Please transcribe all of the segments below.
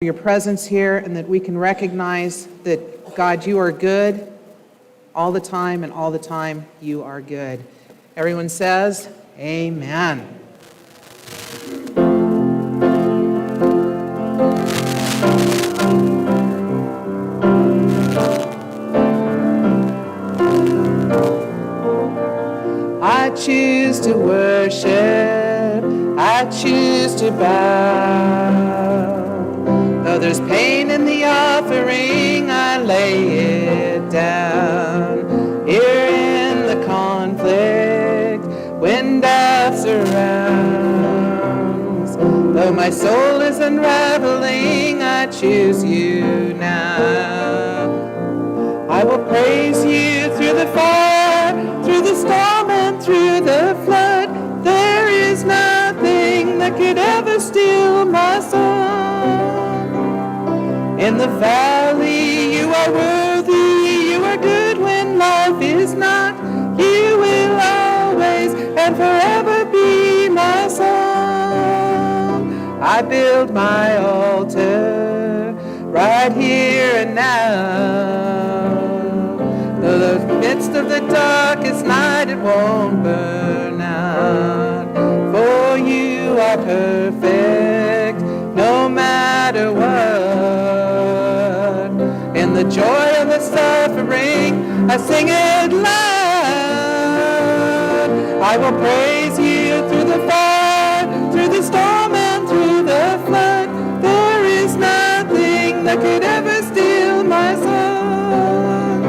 your presence here, and that we can recognize that, God, you are good all the time, and all the time you are good. Everyone says, amen. I choose to worship, I choose to bow. Though there's pain in the offering, I lay it down. Here in the conflict, when death surrounds, though my soul is unraveling, I choose you now. I will praise you through the fire, through the storm, and through the flood. There is nothing that could ever steal my song. In the valley, you are worthy, you are good when life is not. You will always and forever be my song. I build my altar right here and now. Though the midst of the darkest night, it won't burn out. For you are perfect, no matter what. In the joy of the suffering, I sing it loud. I will praise you through the fire, through the storm, and through the flood. There is nothing that could ever steal my song.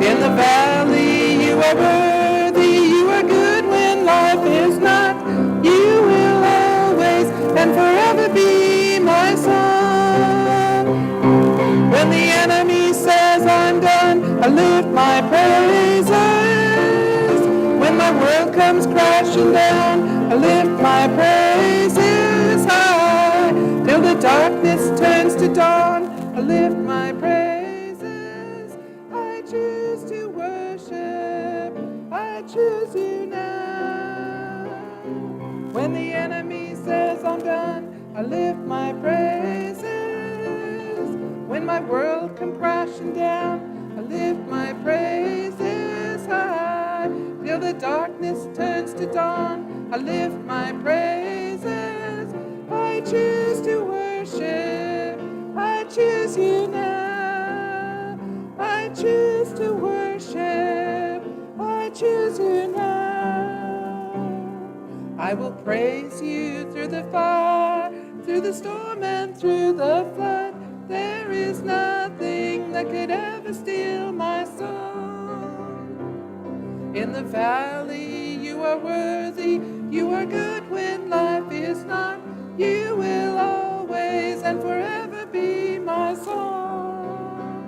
In the valley, you are worthy, you are good when life is not. You will always and forever be my song. When the enemy says I'm done, I lift my praises. When my world comes crashing down, I lift my praises high. Till the darkness turns to dawn, I lift my praises. I choose to worship, I choose you now. When the enemy says I'm done, I lift my praises. When my world comes crashing down, I lift my praises high. Till the darkness turns to dawn, I lift my praises. I choose to worship, I choose you now. I choose to worship, I choose you now. I will praise you through the fire, through the storm, and through the flood. There is nothing that could ever steal my song. In the valley, you are worthy, you are good when life is not. You will always and forever be my song.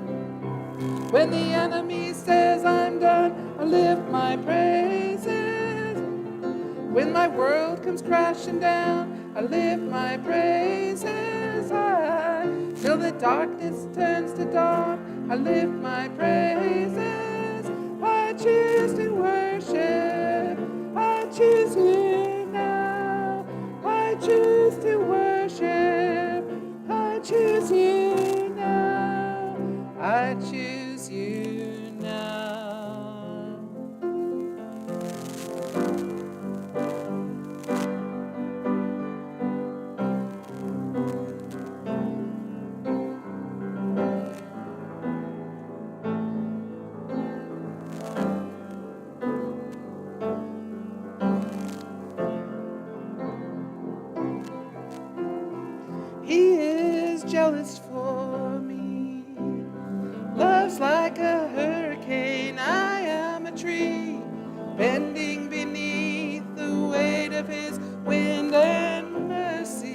When the enemy says I'm done, I lift my praises. When my world comes crashing down, I lift my praises high. Till the darkness turns to dawn, I lift my praises. I choose to worship, I choose you now. I choose to worship, I choose you now. I choose you now. He is jealous for me, love's like a hurricane. I am a tree bending beneath the weight of his wind and mercy.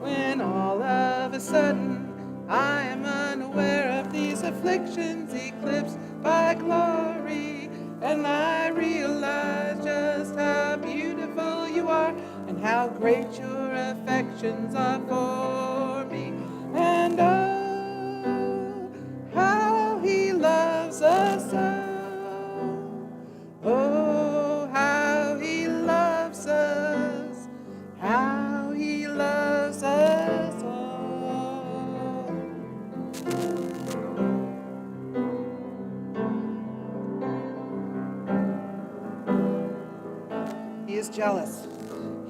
When all of a sudden I am unaware of these afflictions eclipsed by glory, and I realize just how beautiful you are and how great your affections are for me. And oh, how he loves us so. Oh, how he loves us, how he loves jealous.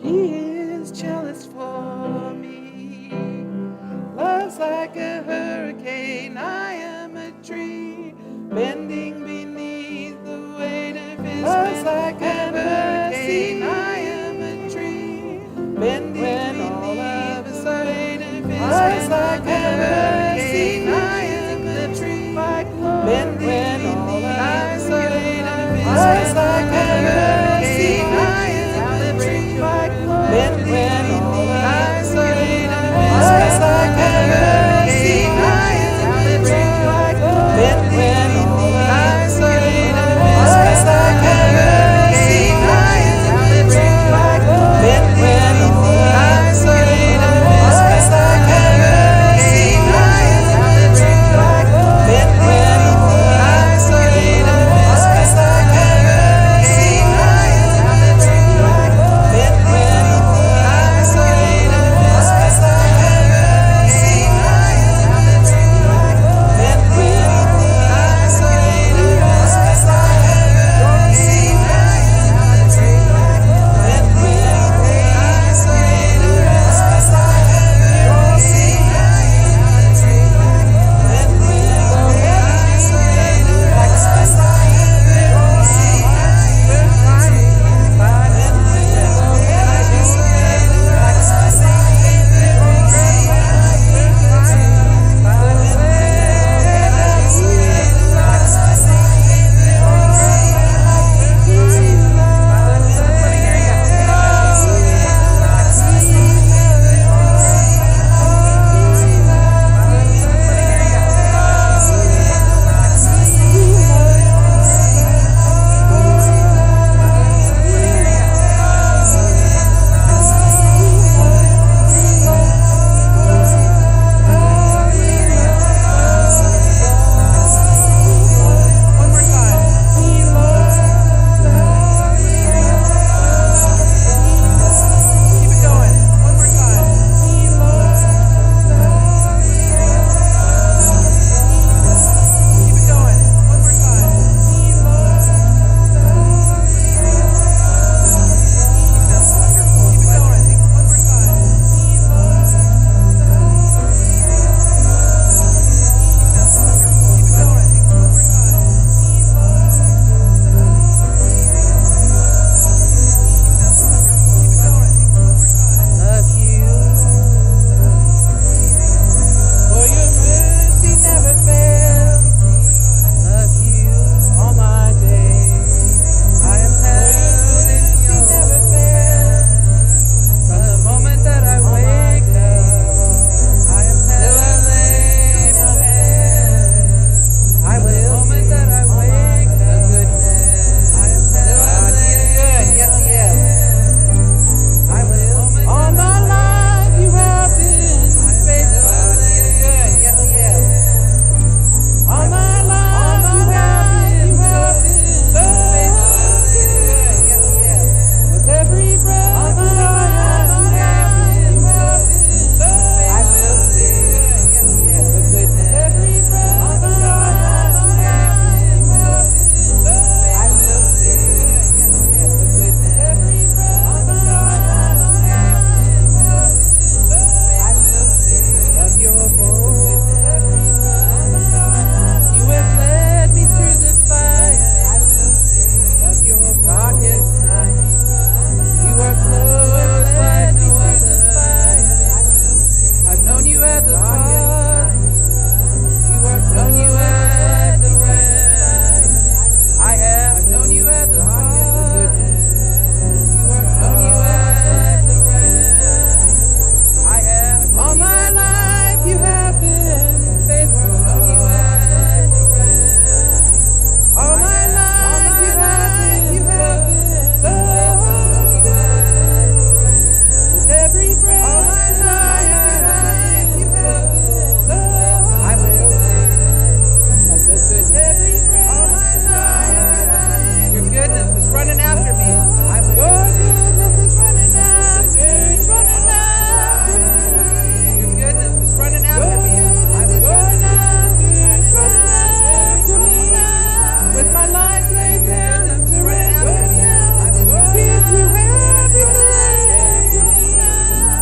He is jealous for me. Love's like a hurricane, I am a tree, bending beneath the weight of his Love's like a hurricane, I am a tree, bending beneath the weight of his Love's like a hurricane, I am a tree, bending beneath the weight of his Love's like a hurricane, I am a tree, bending beneath the weight of his Love's like a hurricane, I am a tree, bending beneath the weight of his Love's like a hurricane, I am a tree, bending beneath the weight of his Love's like a hurricane, I am a tree, bending beneath the weight of his Love's like a hurricane.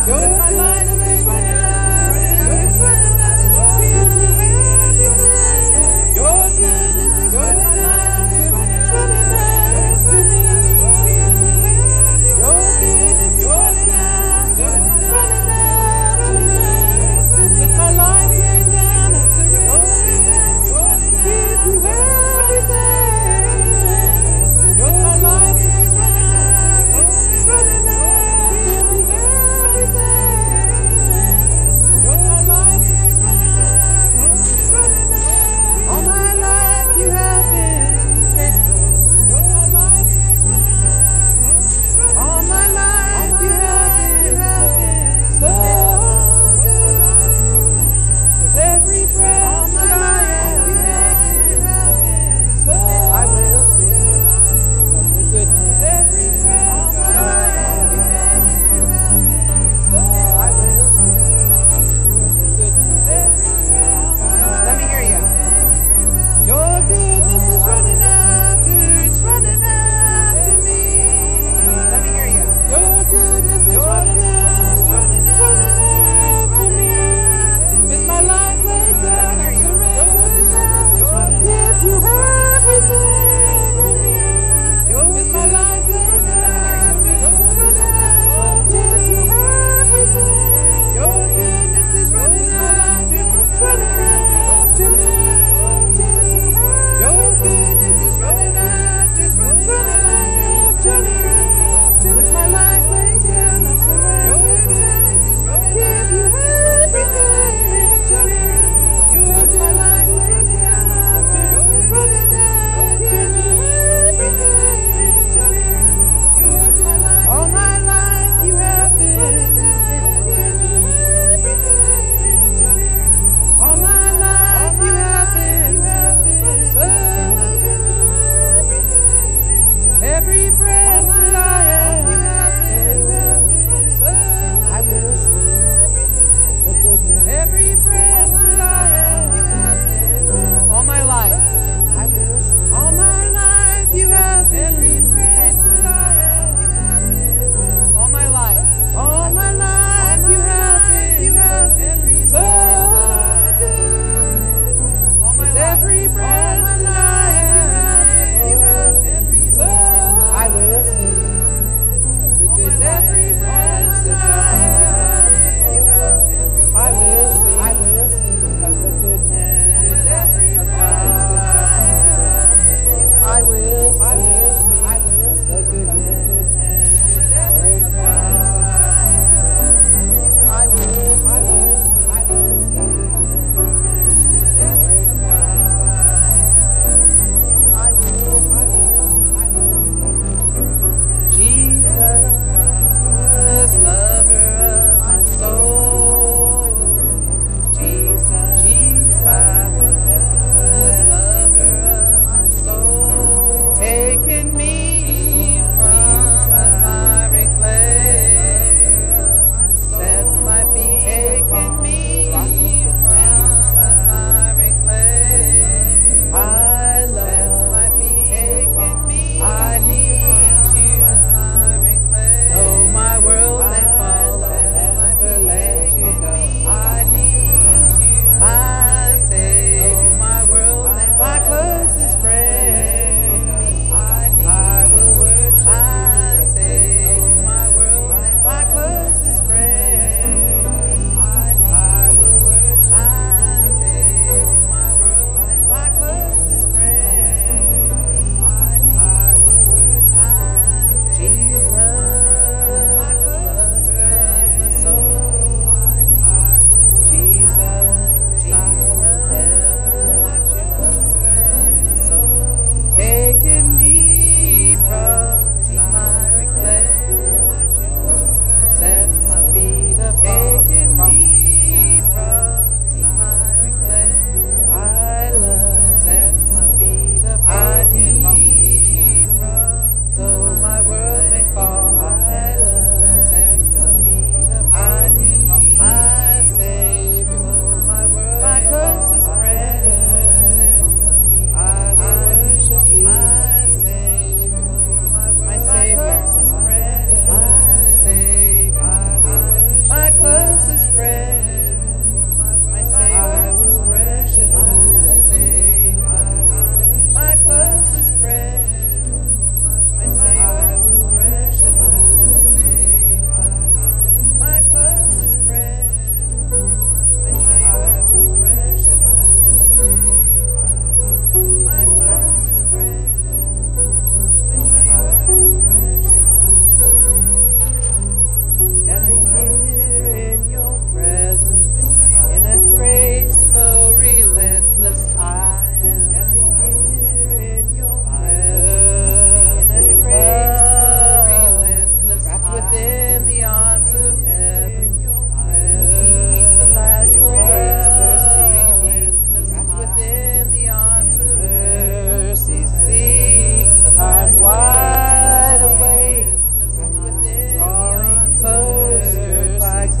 Your life is running out, it's running out. Give you everything. Your goodness is running out, it's running out to me. Your goodness is running out, it's running out to me. With my life laid down, I surrender. Give you everything. Your life is running out, it's running out. Give you everything.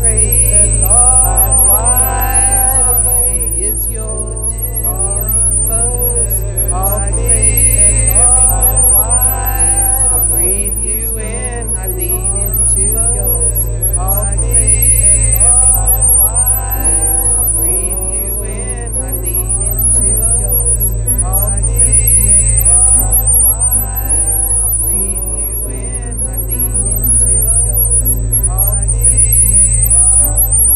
praise the Lord. Wide awake is yours, drawing closer. All praise the Lord. Wide, I breathe you in, I lean into yours. All praise the Lord. Wide, I breathe you in, I lean into yours. All praise the Lord. Wide, I breathe you in, I lean into yours. All praise the Lord.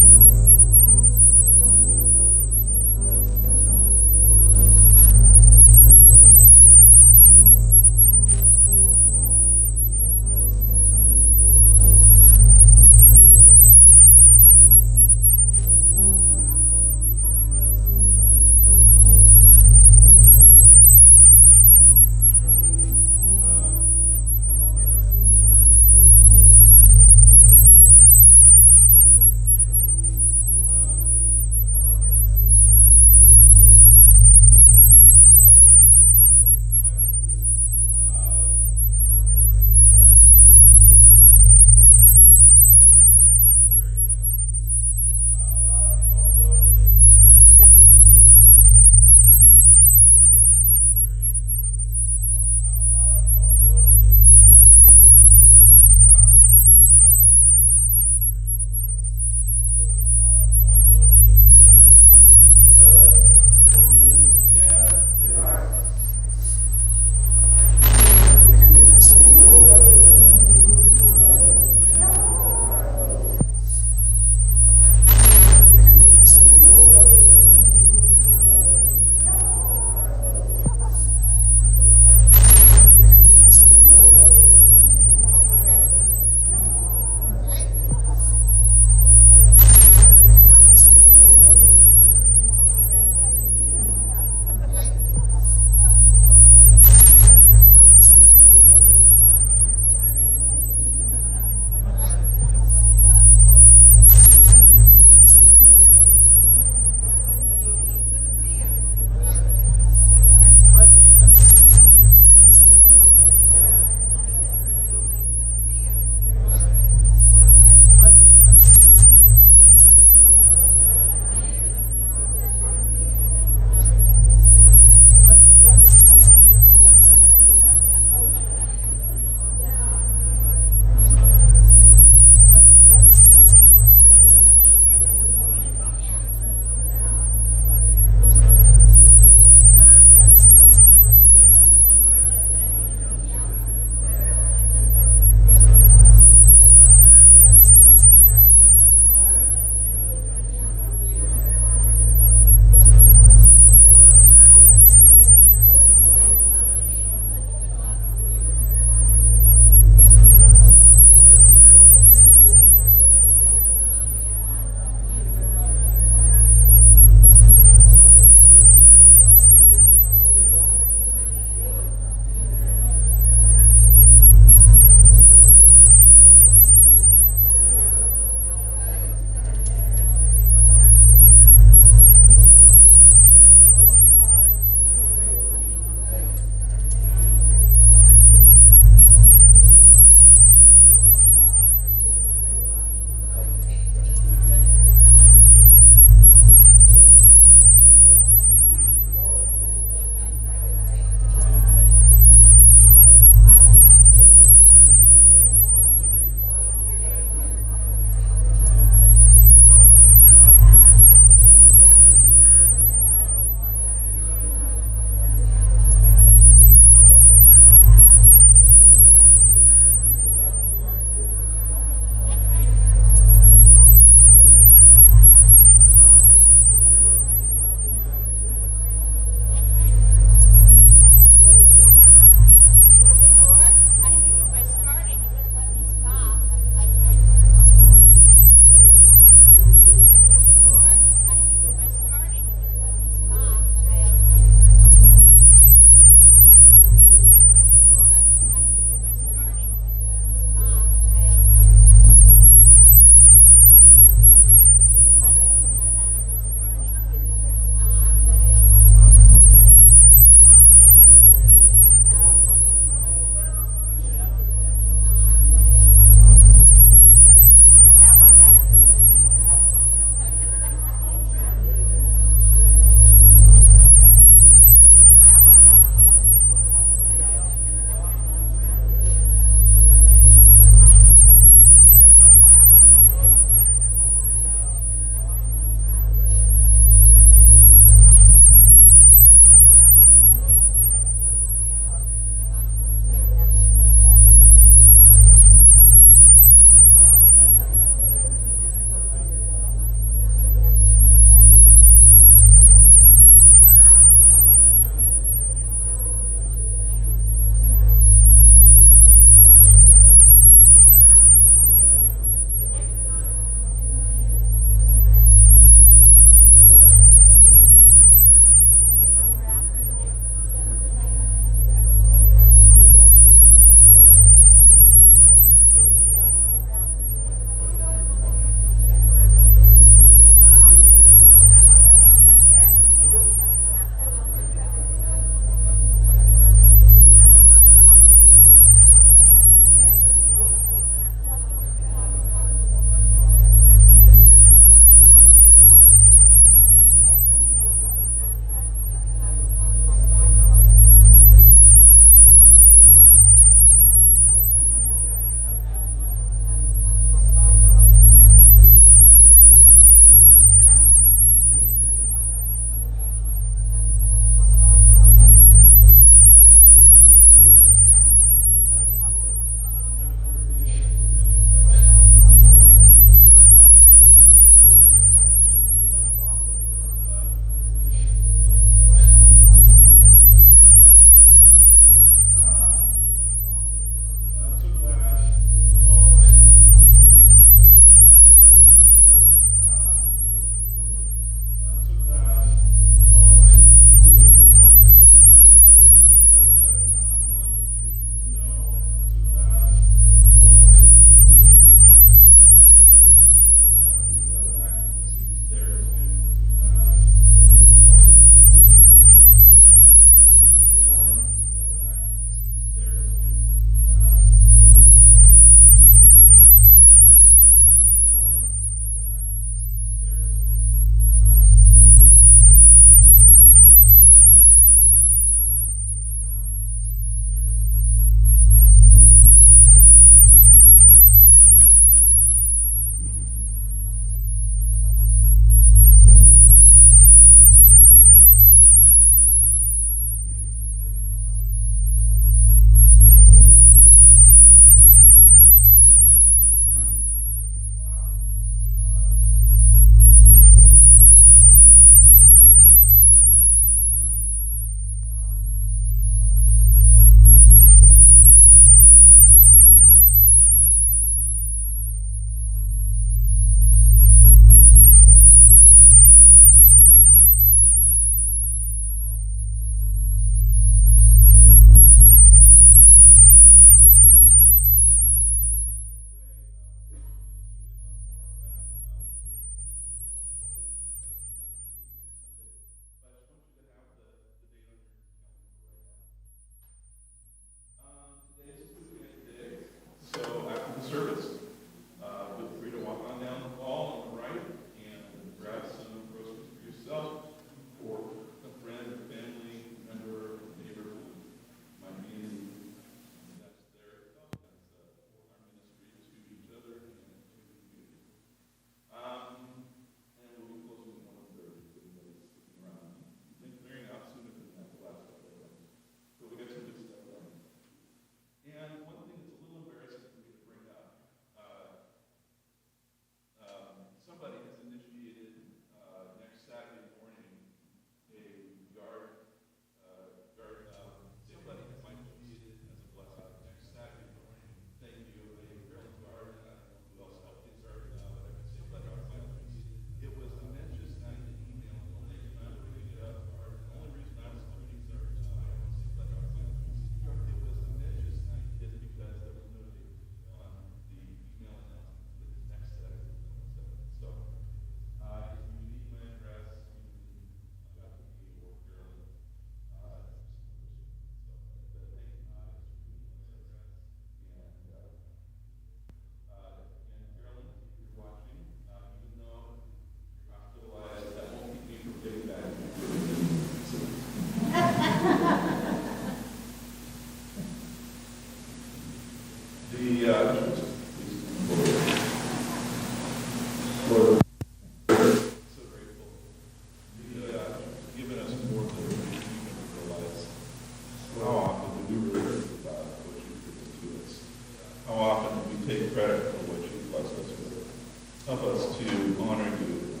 Help us to honor you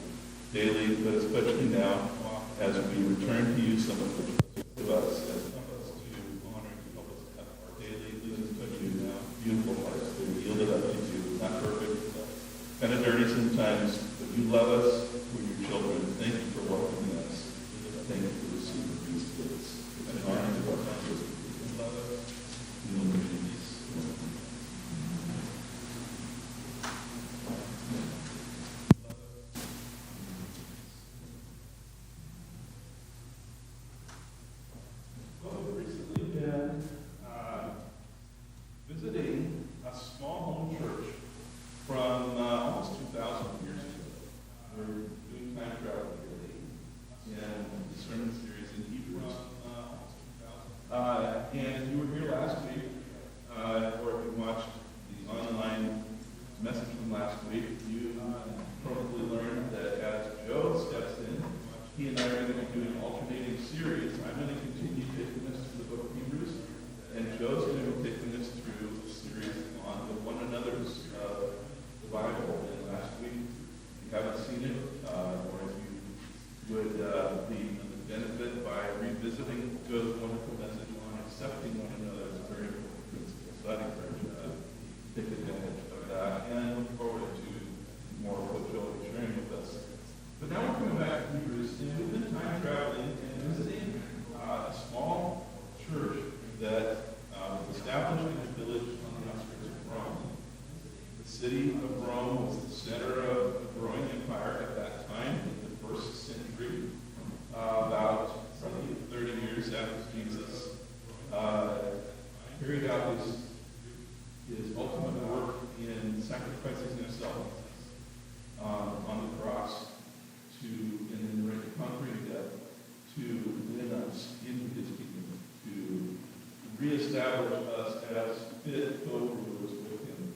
daily, but especially now as we return to you some of which to us. Help us to honor you. Help us to have our daily lives to you now. Beautiful hearts that are yielded up to you. Not perfect, kind of dirty sometimes, but you love us. We're your children. Thank you for welcoming us. Thank you for receiving these gifts. And honor to our families. You love us. You will be peace. Well, we've recently been visiting a small home church from almost 2,000 years ago. We're doing time travel here in the sermon series in Hebrews. And if you were here last week, or if you watched the online message from last week, you probably learned that as Joe steps in, he and I are going to be doing an alternating series. I'm going to continue taking us through the book of Hebrews, and Joe's going to be taking us through a series on the one another's the Bible. And last week, if you haven't seen it, or if you would be benefit by revisiting Joe's wonderful message on accepting one another, it's a very important principle. So I'd encourage you to take advantage of that, and look forward to more of what Joe will be sharing with us. But now we're coming back to Hebrews, and we've been time traveling and visiting a small church that was established in a village on the outskirts of Rome. The city of Rome was the center of a growing empire at that time, in the first century, about probably 30 years after Jesus carried out his ultimate work in sacrificing himself on the cross and then conquering death to win us into his kingdom, to reestablish us as fit co-rulers with him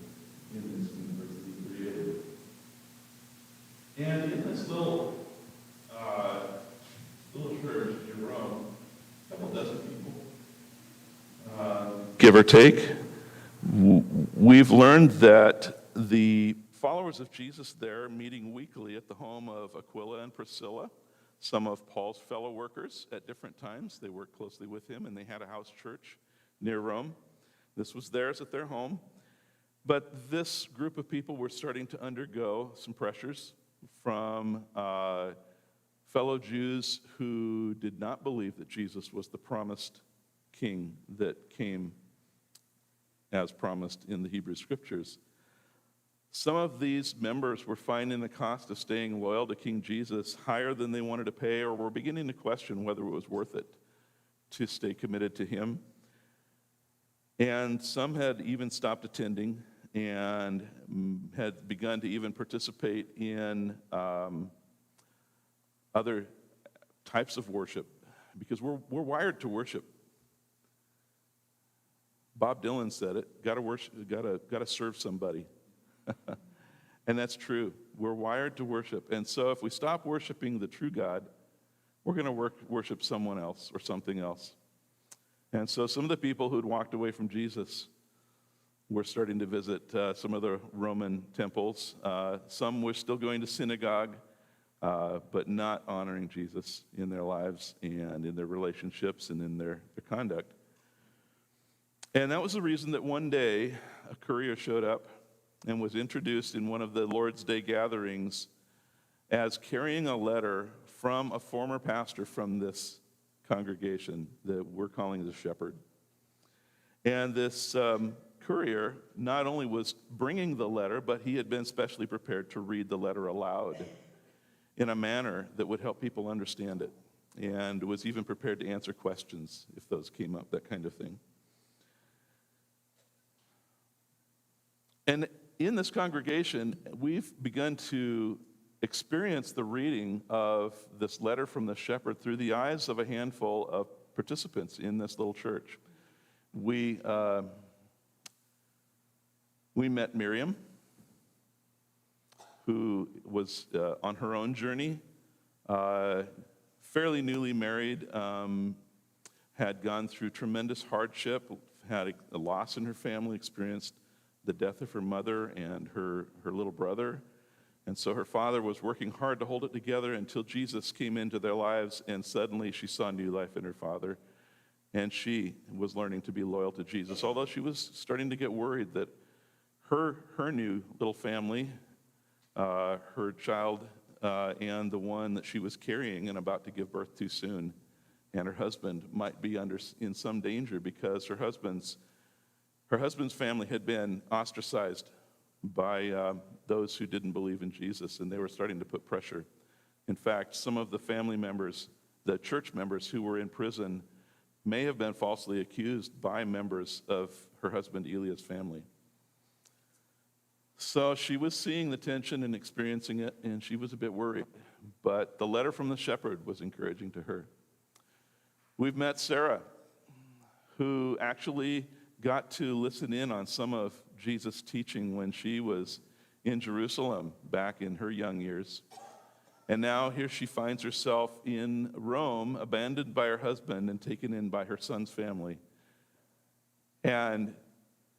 in this universe that he created. And in this little church in Rome, a couple dozen people, give or take, we've learned that the followers of Jesus there meeting weekly at the home of Aquila and Priscilla, some of Paul's fellow workers at different times. They worked closely with him, and they had a house church near Rome. This was theirs at their home. But this group of people were starting to undergo some pressures from fellow Jews who did not believe that Jesus was the promised king that came as promised in the Hebrew Scriptures. Some of these members were finding the cost of staying loyal to King Jesus higher than they wanted to pay, or were beginning to question whether it was worth it to stay committed to him. And some had even stopped attending and had begun to even participate in other types of worship, because we're wired to worship. Bob Dylan said it, gotta worship, gotta serve somebody. And that's true. We're wired to worship. And so if we stop worshiping the true God, we're going to worship someone else or something else. And so some of the people who'd walked away from Jesus were starting to visit some of the Roman temples. Some were still going to synagogue, but not honoring Jesus in their lives and in their relationships and in their conduct. And that was the reason that one day a courier showed up and was introduced in one of the Lord's Day gatherings as carrying a letter from a former pastor from this congregation that we're calling the shepherd. And this courier not only was bringing the letter, but he had been specially prepared to read the letter aloud in a manner that would help people understand it, and was even prepared to answer questions if those came up, that kind of thing. And in this congregation, we've begun to experience the reading of this letter from the shepherd through the eyes of a handful of participants in this little church. We met Miriam, who was on her own journey, fairly newly married, had gone through tremendous hardship, had a loss in her family, experienced the death of her mother and her little brother, And so her father was working hard to hold it together until Jesus came into their lives, and suddenly she saw new life in her father. And she was learning to be loyal to Jesus, although she was starting to get worried that her new little family, her child, and the one that she was carrying and about to give birth to soon, and her husband might be in some danger because her husband's family had been ostracized by those who didn't believe in Jesus, and they were starting to put pressure. In fact, some of the family members, the church members who were in prison, may have been falsely accused by members of her husband Elia's family. So she was seeing the tension and experiencing it, and she was a bit worried. But the letter from the shepherd was encouraging to her. We've met Sarah, who actually got to listen in on some of Jesus' teaching when she was in Jerusalem back in her young years. And now here she finds herself in Rome, abandoned by her husband and taken in by her son's family. And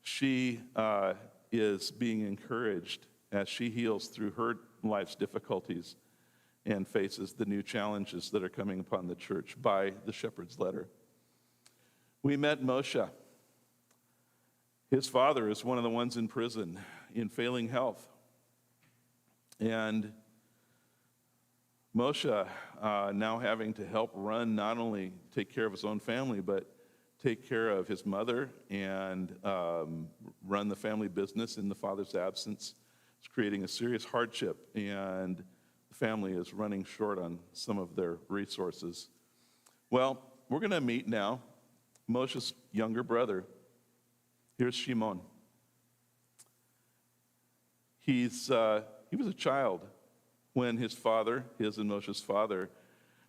she is being encouraged as she heals through her life's difficulties and faces the new challenges that are coming upon the church by the shepherd's letter. We met Moshe. His father is one of the ones in prison in failing health. And Moshe now having to help run, not only take care of his own family, but take care of his mother and run the family business in the father's absence. It's creating a serious hardship, and the family is running short on some of their resources. Well, we're going to meet now Moshe's younger brother. Here's Shimon. He was a child when his and Moshe's father,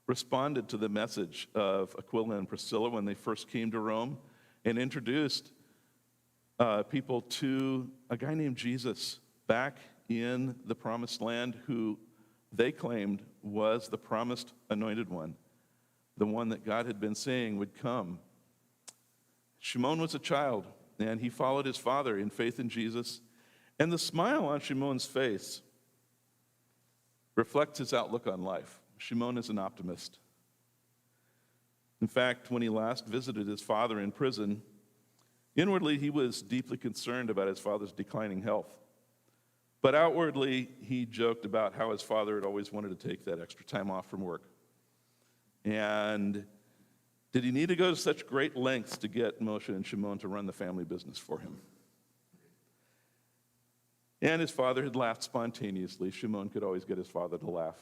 responded to the message of Aquila and Priscilla when they first came to Rome and introduced people to a guy named Jesus back in the promised land, who they claimed was the promised anointed one, the one that God had been saying would come. Shimon was a child, and he followed his father in faith in Jesus. And the smile on Shimon's face reflects his outlook on life. Shimon is an optimist. In fact, when he last visited his father in prison, inwardly he was deeply concerned about his father's declining health. But outwardly, he joked about how his father had always wanted to take that extra time off from work. And did he need to go to such great lengths to get Moshe and Shimon to run the family business for him? And his father had laughed spontaneously. Shimon could always get his father to laugh.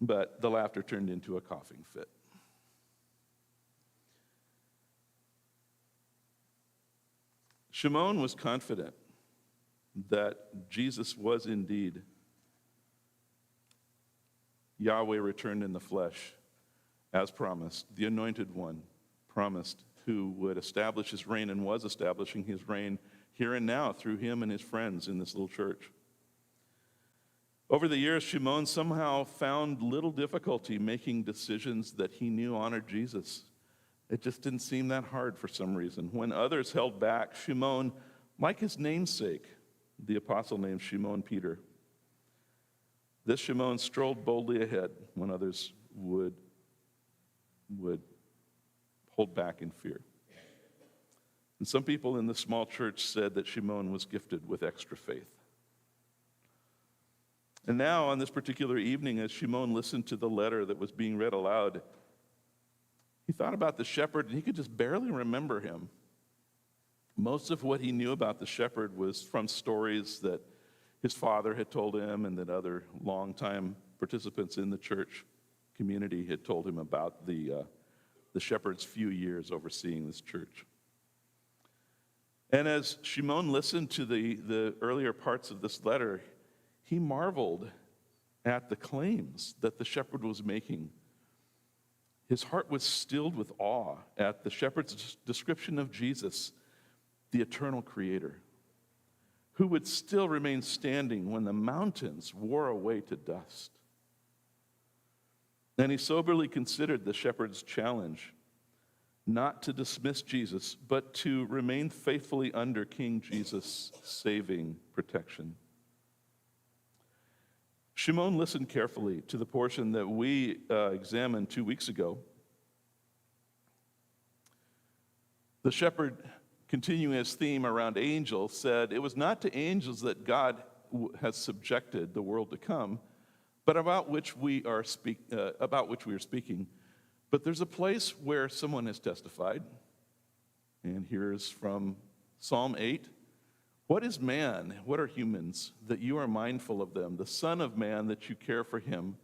But the laughter turned into a coughing fit. Shimon was confident that Jesus was indeed Yahweh returned in the flesh, as promised, the anointed one promised, who would establish his reign and was establishing his reign here and now through him and his friends in this little church. Over the years, Shimon somehow found little difficulty making decisions that he knew honored Jesus. It just didn't seem that hard for some reason. When others held back, Shimon, like his namesake, the apostle named Shimon Peter, this Shimon strolled boldly ahead when others would hold back in fear. And some people in the small church said that Shimon was gifted with extra faith. And now, on this particular evening, as Shimon listened to the letter that was being read aloud, he thought about the shepherd, and he could just barely remember him. Most of what he knew about the shepherd was from stories that his father had told him and that other longtime participants in the church community had told him about the shepherd's few years overseeing this church. And as Shimon listened to the earlier parts of this letter, he marveled at the claims that the shepherd was making. His heart was stilled with awe at the shepherd's description of Jesus, the eternal creator, who would still remain standing when the mountains wore away to dust. And he soberly considered the shepherd's challenge, not to dismiss Jesus, but to remain faithfully under King Jesus' saving protection. Shimon listened carefully to the portion that we examined 2 weeks ago. The shepherd, continuing his theme around angels, said, "It was not to angels that God has subjected the world to come, but about which we are speaking. But there's a place where someone has testified." And here's from Psalm 8. "What is man? What are humans, that you are mindful of them? The Son of Man, that you care for him.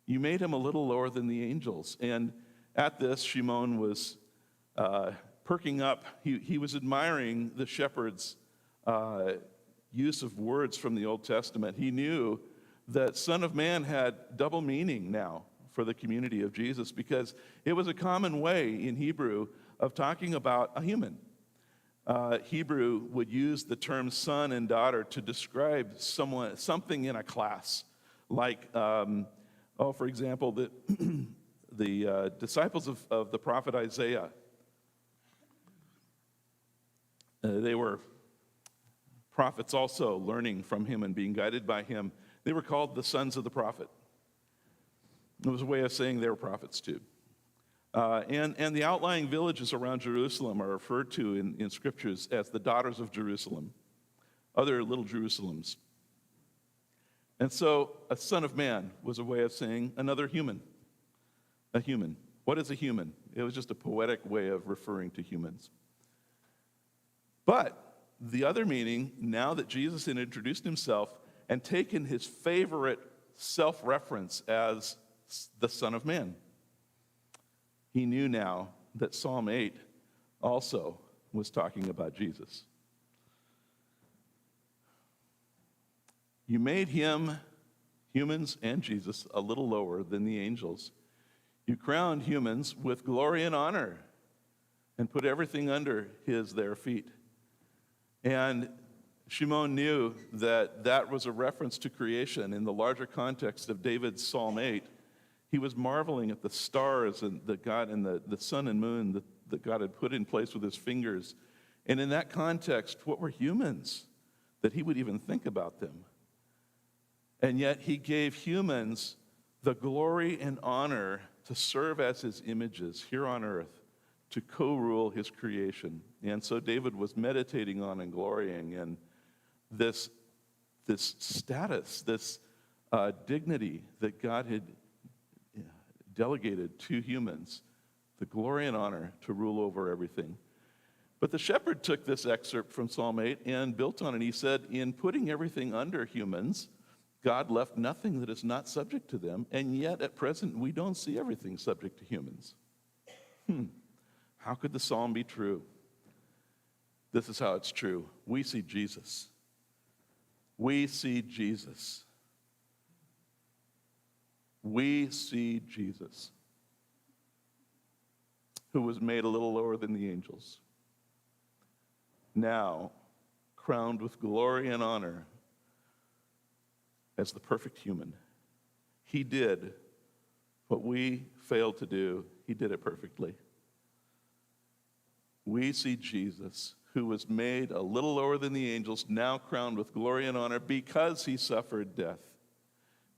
You made him a little lower than the angels." And at this, Shimon was perking up. He was admiring the shepherd's use of words from the Old Testament. He knew that Son of Man had double meaning now for the community of Jesus, because it was a common way in Hebrew of talking about a human. Hebrew would use the term son and daughter to describe something in a class. Like, for example, the disciples of the prophet Isaiah. They were prophets also, learning from him and being guided by him. They were called the sons of the prophet. It was a way of saying they were prophets too. And the outlying villages around Jerusalem are referred to in scriptures as the daughters of Jerusalem, other little Jerusalems. And so a son of man was a way of saying another human, a human. What is a human? It was just a poetic way of referring to humans. But the other meaning, now that Jesus had introduced himself and taken his favorite self-reference as the Son of Man, he knew now that Psalm 8 also was talking about Jesus. You made him, humans and Jesus, a little lower than the angels. You crowned humans with glory and honor and put everything under their feet. And Shimon knew that that was a reference to creation in the larger context of David's Psalm 8. He was marveling at the stars and the sun and moon that God had put in place with his fingers. And in that context, what were humans that he would even think about them? And yet he gave humans the glory and honor to serve as his images here on earth, to co-rule his creation. And so David was meditating on and glorying in this status, this dignity that God had delegated to humans, the glory and honor to rule over everything. But the shepherd took this excerpt from Psalm 8 and built on it. He said, in putting everything under humans, God left nothing that is not subject to them, and yet at present we don't see everything subject to humans. How could the psalm be true? This is how it's true. We see Jesus. We see Jesus. We see Jesus, who was made a little lower than the angels, now crowned with glory and honor as the perfect human. He did what we failed to do. He did it perfectly. We see Jesus, who was made a little lower than the angels, now crowned with glory and honor because he suffered death.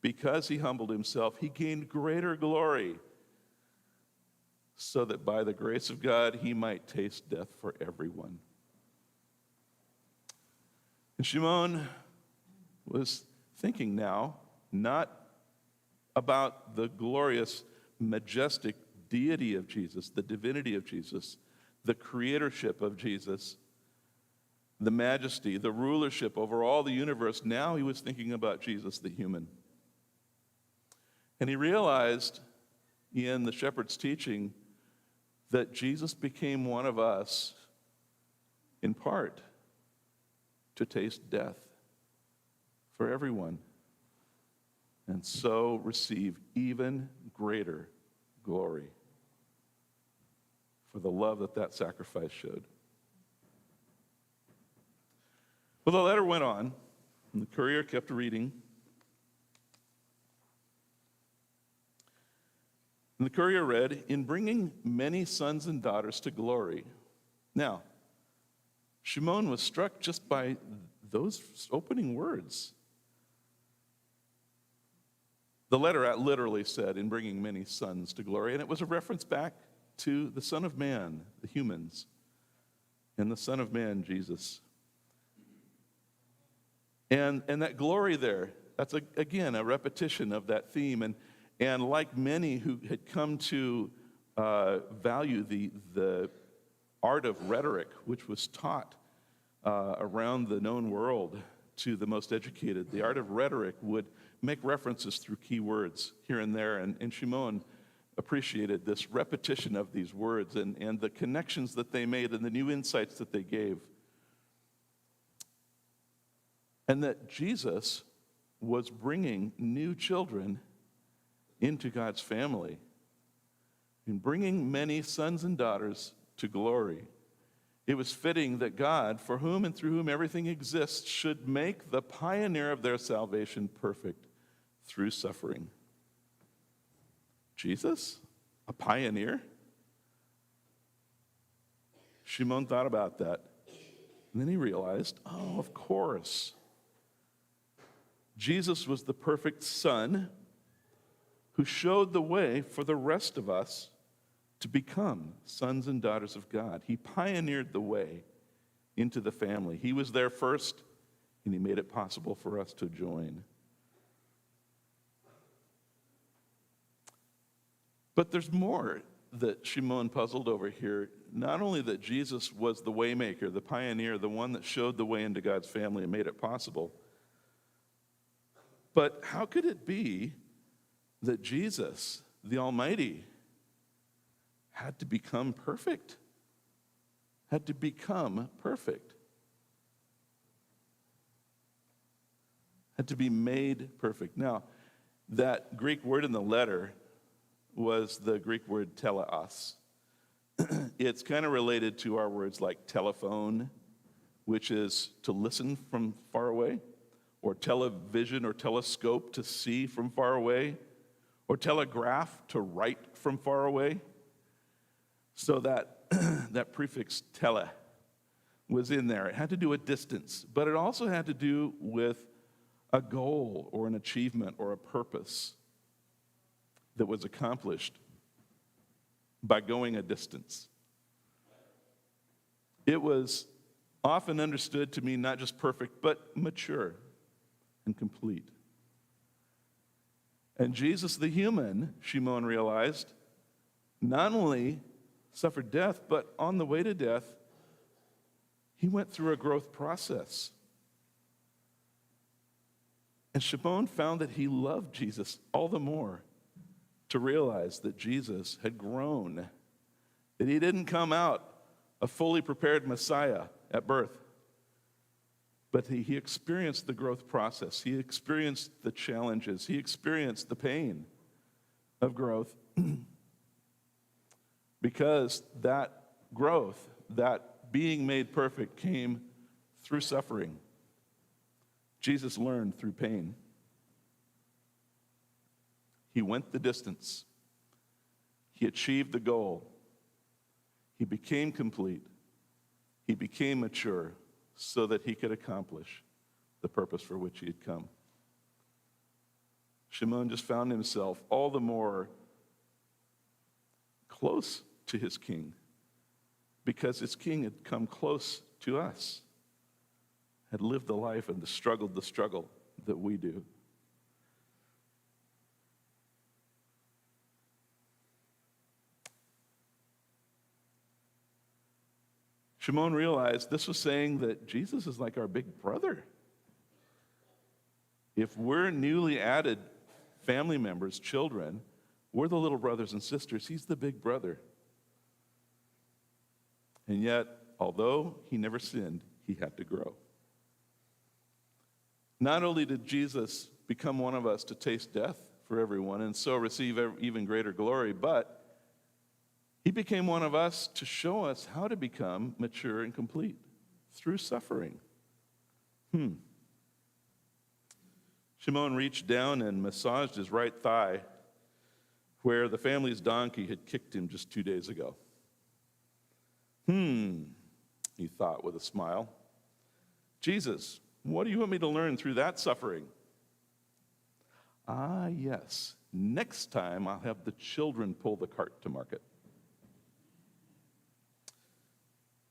Because he humbled himself, he gained greater glory, so that by the grace of God, he might taste death for everyone. And Shimon was thinking now, not about the glorious, majestic deity of Jesus, the divinity of Jesus, the creatorship of Jesus, the majesty, the rulership over all the universe. Now he was thinking about Jesus, the human. And he realized in the shepherd's teaching that Jesus became one of us in part to taste death for everyone, and so receive even greater glory for the love that sacrifice showed. Well, the letter went on, and the courier kept reading. And the courier read, in bringing many sons and daughters to glory. Now, Shimon was struck just by those opening words. The letter literally said, in bringing many sons to glory, and it was a reference back to the Son of Man, the humans, and the Son of Man, Jesus. And that glory there, that's, again, a repetition of that theme. And like many who had come to value the art of rhetoric, which was taught around the known world to the most educated, the art of rhetoric would make references through key words here and there. And Shimon appreciated this repetition of these words and the connections that they made and the new insights that they gave. And that Jesus was bringing new children into God's family and bringing many sons and daughters to glory. It was fitting that God, for whom and through whom everything exists, should make the pioneer of their salvation perfect through suffering. Jesus? A pioneer? Shimon thought about that. And then he realized, oh, of course. Jesus was the perfect son who showed the way for the rest of us to become sons and daughters of God. He pioneered the way into the family. He was there first, and he made it possible for us to join. But there's more that Shimon puzzled over here. Not only that Jesus was the waymaker, the pioneer, the one that showed the way into God's family and made it possible, but how could it be that Jesus, the Almighty, had to become perfect? Had to become perfect. Had to be made perfect. Now, that Greek word in the letter was the Greek word teleos. It's kind of related to our words like telephone, which is to listen from far away, or television or telescope, to see from far away, or telegraph, to write from far away. So that prefix tele was in there. It had to do with distance, but it also had to do with a goal or an achievement or a purpose that was accomplished by going a distance. It was often understood to mean not just perfect, but mature and complete. And Jesus, the human, Shimon realized, not only suffered death, but on the way to death, he went through a growth process. And Shimon found that he loved Jesus all the more to realize that Jesus had grown, that he didn't come out a fully prepared Messiah at birth, but he experienced the growth process. He experienced the challenges. He experienced the pain of growth because that growth, that being made perfect, came through suffering. Jesus learned through pain. He went the distance. He achieved the goal. He became complete. He became mature so that he could accomplish the purpose for which he had come. Shimon just found himself all the more close to his king because his king had come close to us, had lived the life and struggled the struggle that we do. Shimon realized this was saying that Jesus is like our big brother. If we're newly added family members, children, we're the little brothers and sisters. He's the big brother. And yet, although he never sinned, he had to grow. Not only did Jesus become one of us to taste death for everyone and so receive even greater glory, but he became one of us to show us how to become mature and complete through suffering. Shimon reached down and massaged his right thigh where the family's donkey had kicked him just 2 days ago. He thought with a smile. Jesus, what do you want me to learn through that suffering? Ah, yes, next time I'll have the children pull the cart to market.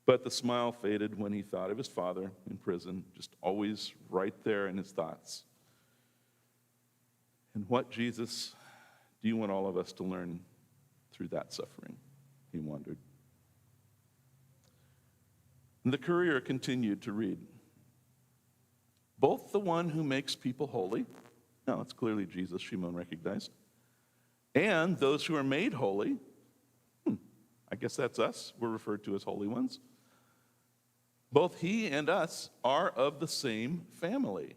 But the smile faded when he thought of his father in prison, just always right there in his thoughts. And what, Jesus, do you want all of us to learn through that suffering? He wondered. And the courier continued to read. Both the one who makes people holy, now it's clearly Jesus, Shimon recognized, and those who are made holy, I guess that's us, we're referred to as holy ones. Both he and us are of the same family.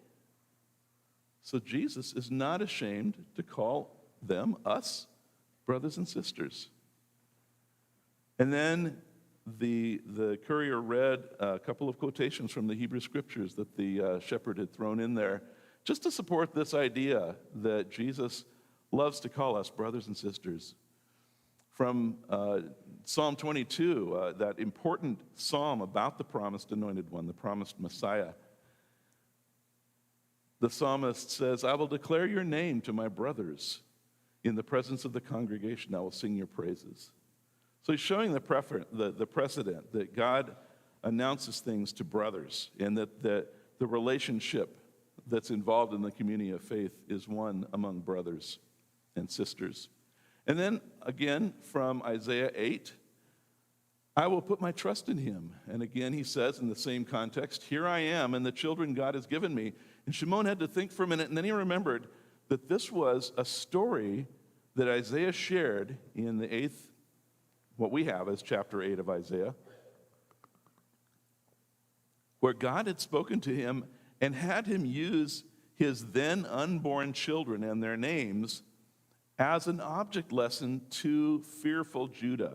So Jesus is not ashamed to call them, us, brothers and sisters. And then the courier read a couple of quotations from the Hebrew scriptures that the shepherd had thrown in there, just to support this idea that Jesus loves to call us brothers and sisters. From Psalm 22, that important psalm about the promised anointed one, the promised Messiah. The psalmist says, I will declare your name to my brothers. In the presence of the congregation, I will sing your praises. So he's showing the precedent that God announces things to brothers, and that the relationship that's involved in the community of faith is one among brothers and sisters. And then again from Isaiah 8, I will put my trust in him. And again he says in the same context, here I am and the children God has given me. And Shimon had to think for a minute, and then he remembered that this was a story that Isaiah shared in the 8th, what we have as chapter 8 of Isaiah, where God had spoken to him and had him use his then unborn children and their names as an object lesson to fearful Judah.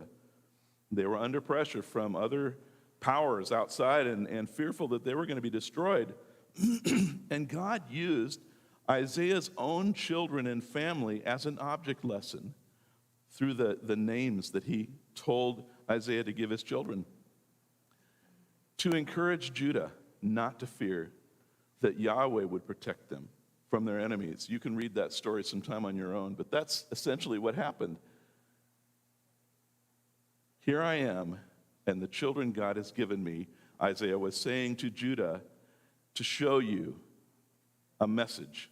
They were under pressure from other powers outside and fearful that they were going to be destroyed. And God used Isaiah's own children and family as an object lesson through the names that he told Isaiah to give his children, to encourage Judah not to fear, that Yahweh would protect them from their enemies. You can read that story sometime on your own, but that's essentially what happened. Here I am, and the children God has given me, Isaiah was saying to Judah, to show you a message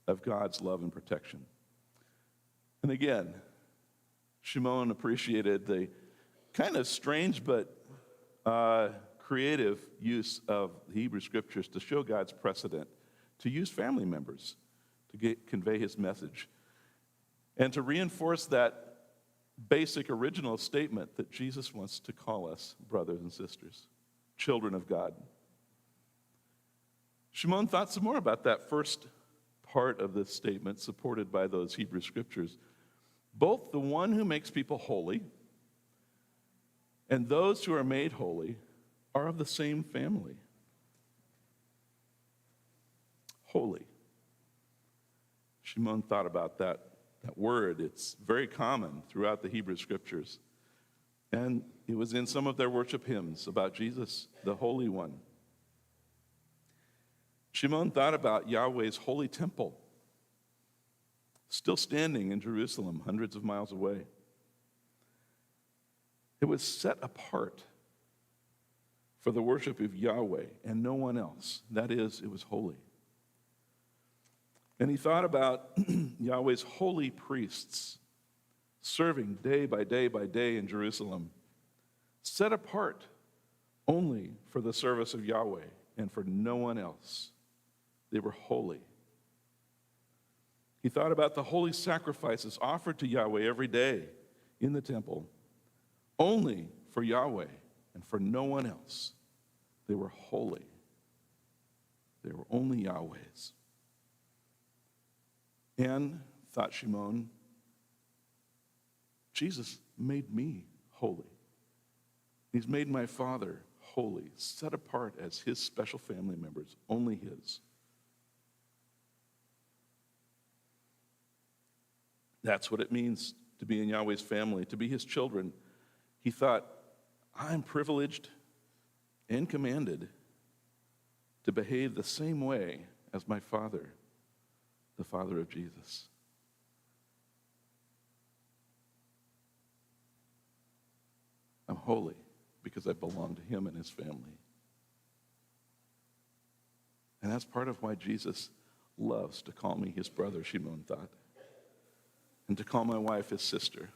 of God's love and protection. And again, Shimon appreciated the kind of strange but creative use of the Hebrew scriptures to show God's precedent, to use family members to convey his message, and to reinforce that basic original statement that Jesus wants to call us brothers and sisters, children of God. Shimon thought some more about that first part of this statement supported by those Hebrew scriptures. Both the one who makes people holy and those who are made holy are of the same family. Holy. Shimon thought about that word. It's very common throughout the Hebrew scriptures. And it was in some of their worship hymns about Jesus, the Holy One. Shimon thought about Yahweh's holy temple, still standing in Jerusalem, hundreds of miles away. It was set apart for the worship of Yahweh and no one else. That is, it was holy. And he thought about Yahweh's holy priests serving day by day by day in Jerusalem, set apart only for the service of Yahweh and for no one else. They were holy. He thought about the holy sacrifices offered to Yahweh every day in the temple, only for Yahweh and for no one else. They were holy. They were only Yahweh's. And, thought Shimon, Jesus made me holy. He's made my father holy, set apart as his special family members, only his. That's what it means to be in Yahweh's family, to be his children. He thought, I'm privileged and commanded to behave the same way as my father, the Father of Jesus. I'm holy because I belong to him and his family. And that's part of why Jesus loves to call me his brother, Shimon thought, and to call my wife his sister.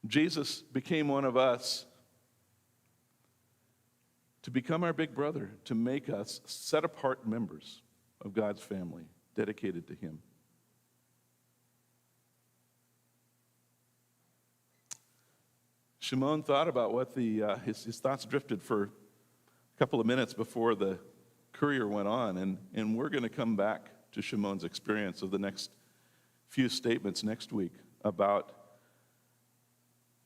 Jesus became one of us to become our big brother, to make us set-apart members of God's family, dedicated to him. Shimon thought about what his thoughts drifted for a couple of minutes before the courier went on, and we're going to come back to Shimon's experience of the next few statements next week about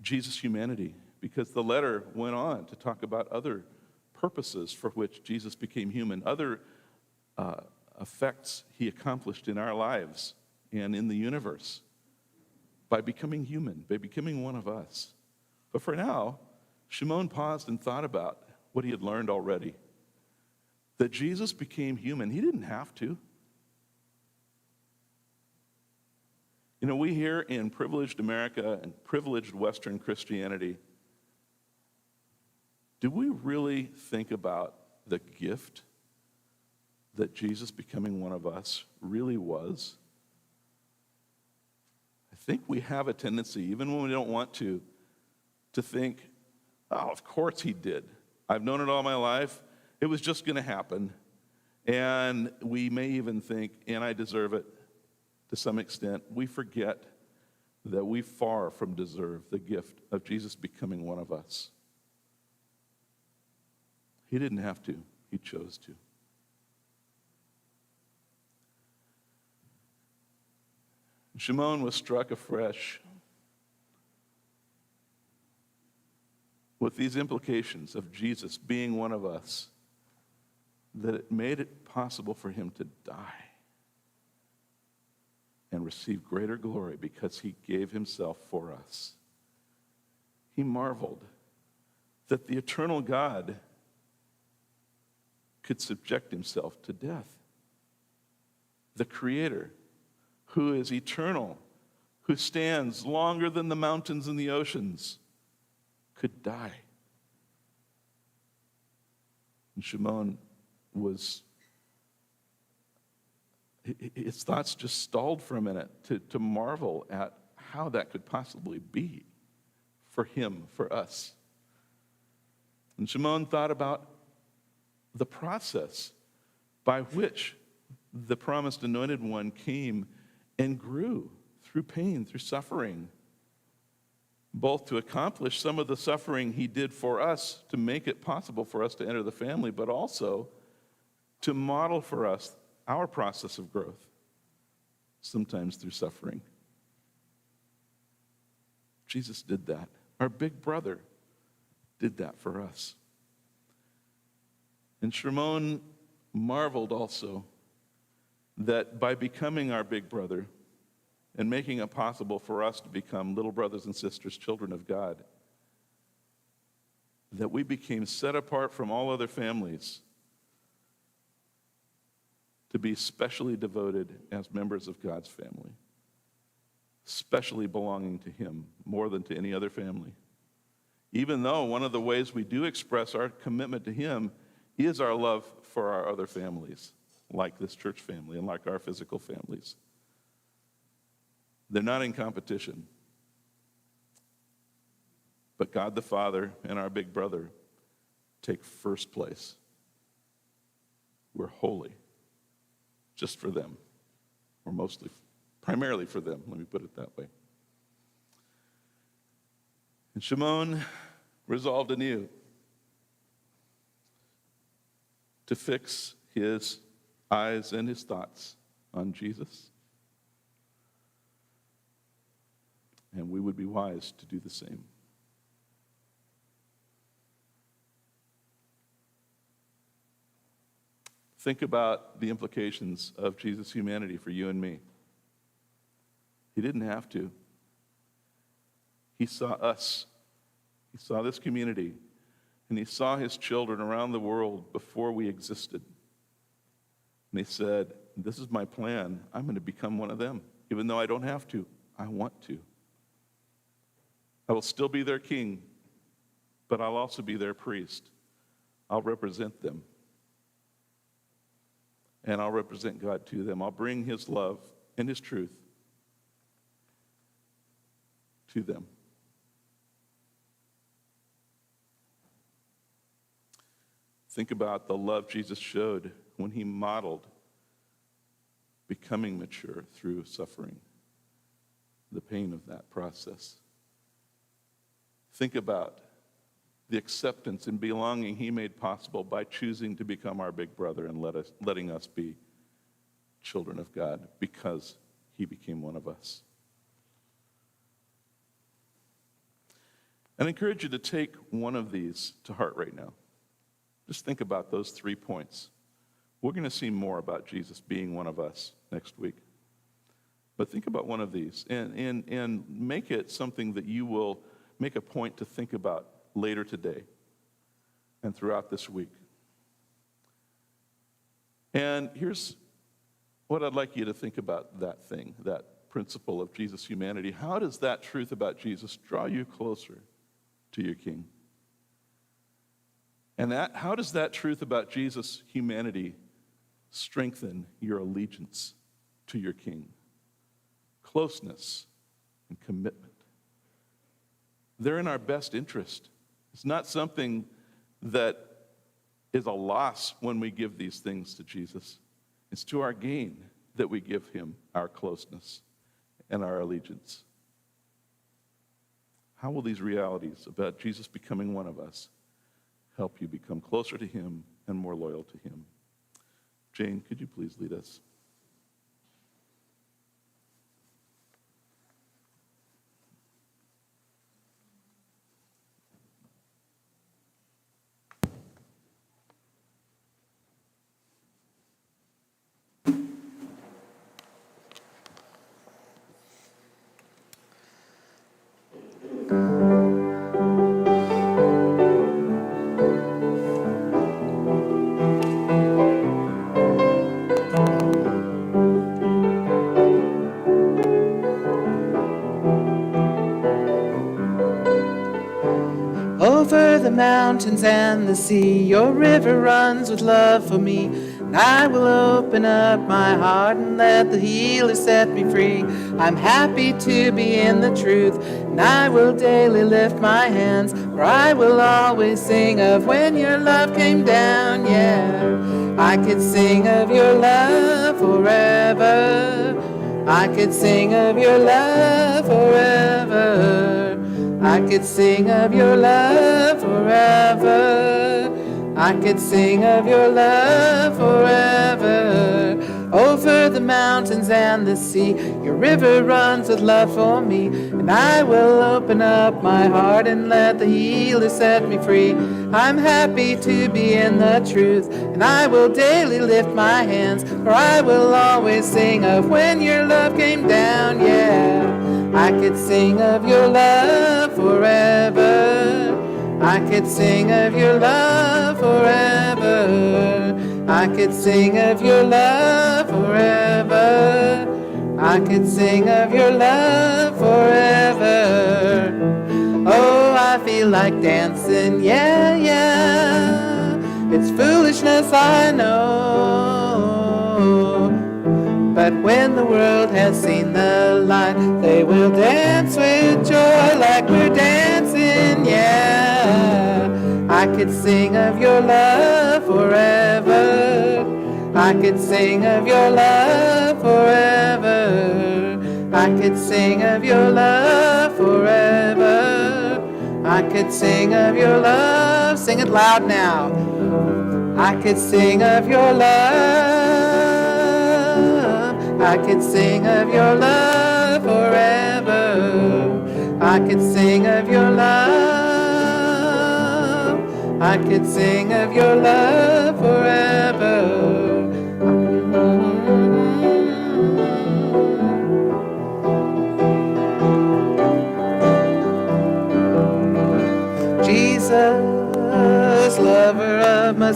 Jesus' humanity, because the letter went on to talk about other purposes for which Jesus became human, other effects he accomplished in our lives and in the universe by becoming human, by becoming one of us. But for now, Shimon paused and thought about what he had learned already. That Jesus became human. He didn't have to. You know, we here in privileged America and privileged Western Christianity, do we really think about the gift that Jesus becoming one of us really was? I think we have a tendency, even when we don't want to think, oh, of course he did. I've known it all my life. It was just going to happen. And we may even think, and I deserve it to some extent. We forget that we far from deserve the gift of Jesus becoming one of us. He didn't have to. He chose to. Shimon was struck afresh with these implications of Jesus being one of us, that it made it possible for him to die and receive greater glory because he gave himself for us. He marveled that the eternal God could subject himself to death. The Creator, who is eternal, who stands longer than the mountains and the oceans, could die. And Shimon his thoughts just stalled for a minute to marvel at how that could possibly be for him, for us. And Shimon thought about the process by which the promised anointed one came and grew through pain, through suffering, both to accomplish some of the suffering he did for us to make it possible for us to enter the family, but also to model for us our process of growth, sometimes through suffering. Jesus did that. Our big brother did that for us. And Shimon marveled also that by becoming our big brother and making it possible for us to become little brothers and sisters, children of God, that we became set apart from all other families to be specially devoted as members of God's family, specially belonging to him more than to any other family. Even though one of the ways we do express our commitment to him is our love for our other families, like this church family and like our physical families. They're not in competition. But God the Father and our big brother take first place. We're holy just for them, or primarily for them, let me put it that way. And Shimon resolved anew to fix his eyes and his thoughts on Jesus. And we would be wise to do the same. Think about the implications of Jesus' humanity for you and me. He didn't have to. He saw us. He saw this community And he saw his children around the world before we existed. And he said, this is my plan. I'm going to become one of them. Even though I don't have to, I want to. I will still be their king, but I'll also be their priest. I'll represent them. And I'll represent God to them. I'll bring his love and his truth to them. Think about the love Jesus showed when he modeled becoming mature through suffering, the pain of that process. Think about the acceptance and belonging he made possible by choosing to become our big brother and letting us be children of God because he became one of us. And I encourage you to take one of these to heart right now. Just think about those 3 points. We're going to see more about Jesus being one of us next week. But think about one of these and make it something that you will make a point to think about later today and throughout this week. And here's what I'd like you to think about that thing, that principle of Jesus' humanity. How does that truth about Jesus draw you closer to your King? And how does that truth about Jesus' humanity strengthen your allegiance to your King? Closeness and commitment. They're in our best interest. It's not something that is a loss when we give these things to Jesus. It's to our gain that we give him our closeness and our allegiance. How will these realities about Jesus becoming one of us help you become closer to him and more loyal to him? Jane, could you please lead us? Over the mountains and the sea, your river runs with love for me. And I will open up my heart and let the healer set me free. I'm happy to be in the truth, and I will daily lift my hands, for I will always sing of when your love came down, yeah. I could sing of your love forever. I could sing of your love forever. I could sing of your love forever. I could sing of your love forever. Over the mountains and the sea, your river runs with love for me. And I will open up my heart and let the healer set me free. I'm happy to be in the truth, and I will daily lift my hands, for I will always sing of when your love came down, yeah. I could sing of your love forever. I could sing of your love forever. I could sing of your love forever. I could sing of your love forever. Oh, I feel like dancing, yeah, yeah. It's foolishness, I know. But when the world has seen the light, they will dance with joy like we're dancing, yeah. I could sing of your love forever. I could sing of your love forever. I could sing of your love forever. I could sing of your love. Sing it loud now. I could sing of your love. I could sing of your love forever. I could sing of your love. I could sing of your love forever. Jesus,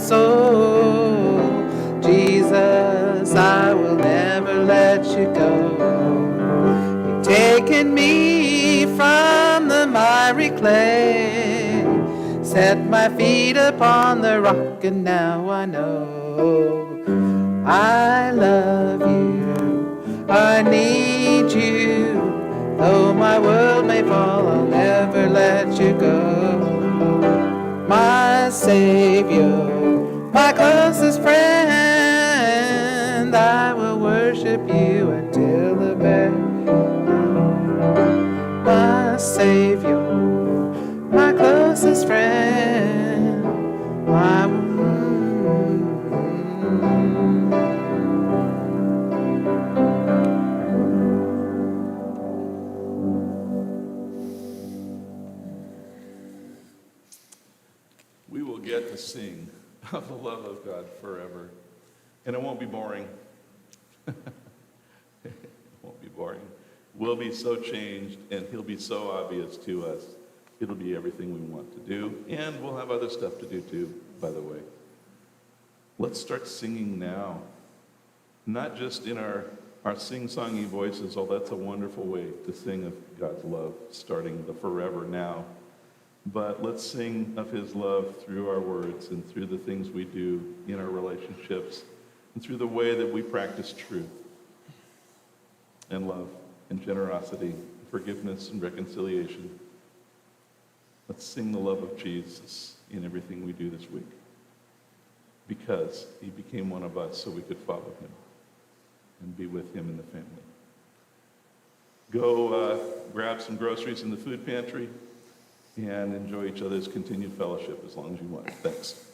soul. Jesus, I will never let you go. You've taken me from the miry clay, set my feet upon the rock, and now I know I love you, I need you. Though my world may fall, I'll never let you go. My Savior, my closest friend, I will worship you until the very end. My Savior, my closest friend, I will. We will get to sing of the love of God forever. And it won't be boring. It won't be boring. We'll be so changed, and he'll be so obvious to us. It'll be everything we want to do, and we'll have other stuff to do too, by the way. Let's start singing now. Not just in our sing-songy voices, although that's a wonderful way to sing of God's love, starting the forever now. But let's sing of his love through our words and through the things we do in our relationships and through the way that we practice truth and love and generosity, forgiveness and reconciliation. Let's sing the love of Jesus in everything we do this week, because he became one of us so we could follow him and be with him in the family. Go grab some groceries in the food pantry and enjoy each other's continued fellowship as long as you want. Thanks.